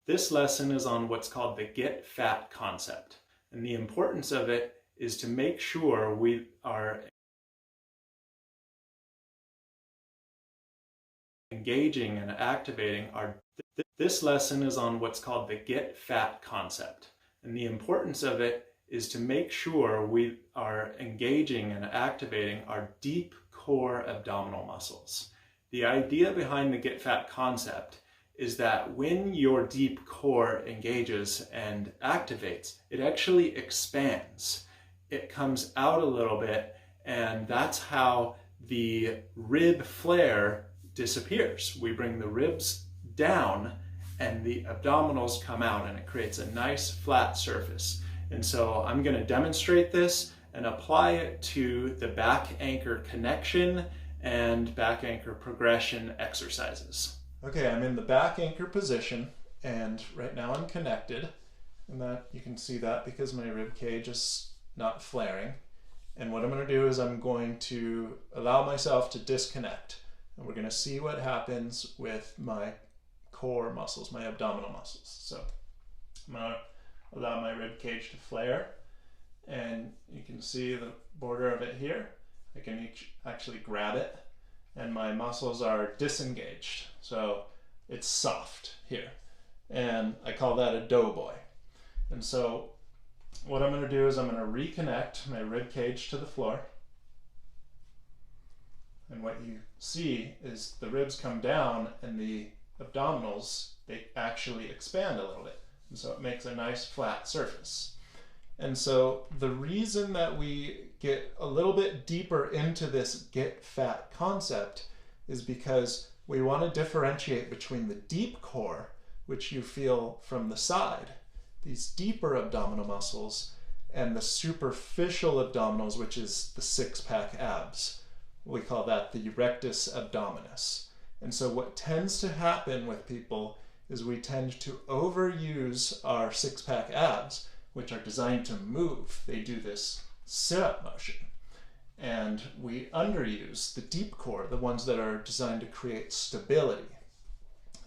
This lesson is on what's called the get fat concept. And the importance of it is to make sure we are engaging and activating our... This lesson is on what's called the get fat concept. And the importance of it is to make sure we are engaging and activating our deep core abdominal muscles. The idea behind the get fat concept is that when your deep core engages and activates, it actually expands. It comes out a little bit, and that's how the rib flare disappears. We bring the ribs down and the abdominals come out, and it creates a nice flat surface. And so I'm going to demonstrate this and apply it to the back anchor connection and back anchor progression exercises. Okay, I'm in the back anchor position, and right now I'm connected, and that you can see that because my rib cage is not flaring. And what I'm going to do is I'm going to allow myself to disconnect, and we're going to see what happens with my core muscles, my abdominal muscles. So I'm going to allow my rib cage to flare, and you can see the border of it here. I can actually grab it, and my muscles are disengaged, so it's soft here, and I call that a doughboy. And so what I'm going to do is I'm going to reconnect my rib cage to the floor, and what you see is the ribs come down and the abdominals, they actually expand a little bit, and so it makes a nice flat surface. And so the reason that we get a little bit deeper into this get fat concept is because we want to differentiate between the deep core, which you feel from the side, these deeper abdominal muscles, and the superficial abdominals, which is the six-pack abs. We call that the rectus abdominis. And so what tends to happen with people is we tend to overuse our six-pack abs, which are designed to move. They do this sit-up motion. And we underuse the deep core, the ones that are designed to create stability.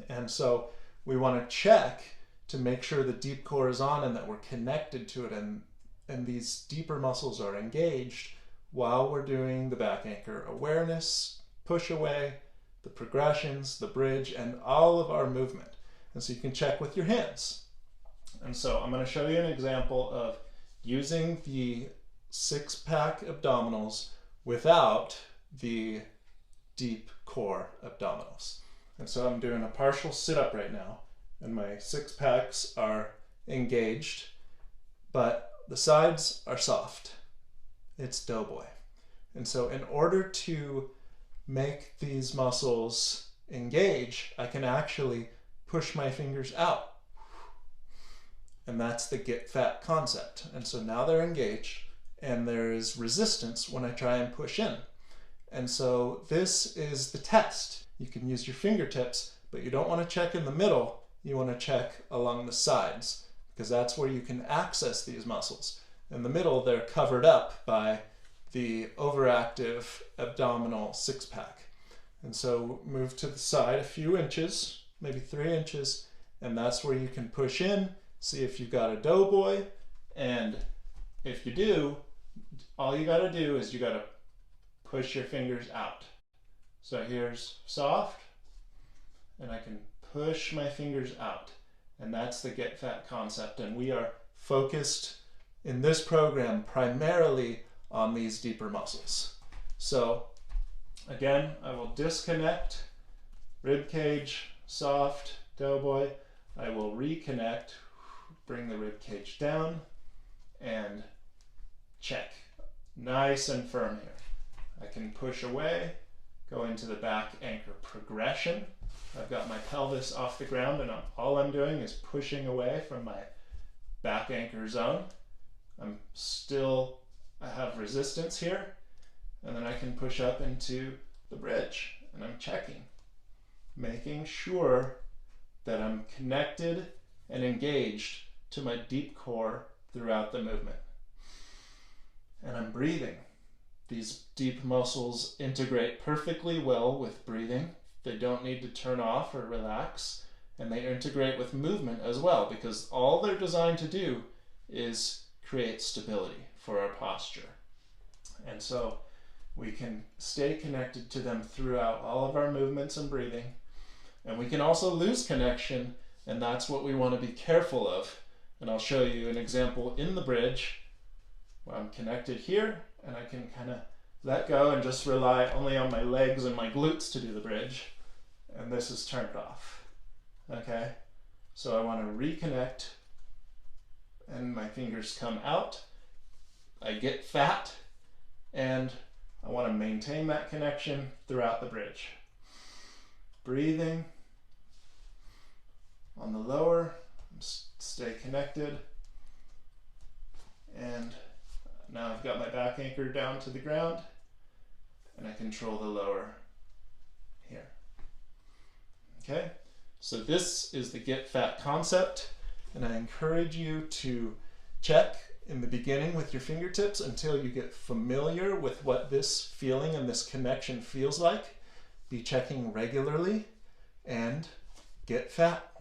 And so we want to check to make sure the deep core is on and that we're connected to it, and these deeper muscles are engaged while we're doing the back anchor awareness, push away, the progressions, the bridge, and all of our movement. And so you can check with your hands. And so I'm going to show you an example of using the six-pack abdominals without the deep core abdominals. And so I'm doing a partial sit-up right now, and my six packs are engaged, but the sides are soft. It's doughboy. And so in order to make these muscles engage, I can actually push my fingers out. And that's the get fat concept. And so now they're engaged, and there is resistance when I try and push in. And so this is the test. You can use your fingertips, but you don't want to check in the middle. You want to check along the sides, because that's where you can access these muscles. In the middle, they're covered up by the overactive abdominal six-pack. And so move to the side a few inches, maybe 3 inches, and that's where you can push in. See if you've got a doughboy, and if you do, all you got to do is you got to push your fingers out. So here's soft, and I can push my fingers out, and that's the get fat concept. And we are focused in this program primarily on these deeper muscles. So again, I will disconnect, rib cage, soft, doughboy. I will reconnect, bring the rib cage down, and check. Nice and firm here. I can push away, go into the back anchor progression. I've got my pelvis off the ground, and all I'm doing is pushing away from my back anchor zone. I have resistance here, and then I can push up into the bridge, and I'm checking, making sure that I'm connected and engaged to my deep core throughout the movement. And I'm breathing. These deep muscles integrate perfectly well with breathing. They don't need to turn off or relax. and they integrate with movement as well, because all they're designed to do is create stability for our posture. And so we can stay connected to them throughout all of our movements and breathing. And we can also lose connection, and that's what we want to be careful of. And I'll show you an example in the bridge where I'm connected here, and I can kind of let go and just rely only on my legs and my glutes to do the bridge. And this is turned off. Okay? So I want to reconnect, and my fingers come out. I get fat, and I want to maintain that connection throughout the bridge. Breathing on the lower, stay connected. And now I've got my back anchored down to the ground, and I control the lower here. Okay, so this is the get fat concept, and I encourage you to check in the beginning with your fingertips until you get familiar with what this feeling and this connection feels like. Be checking regularly and get fat.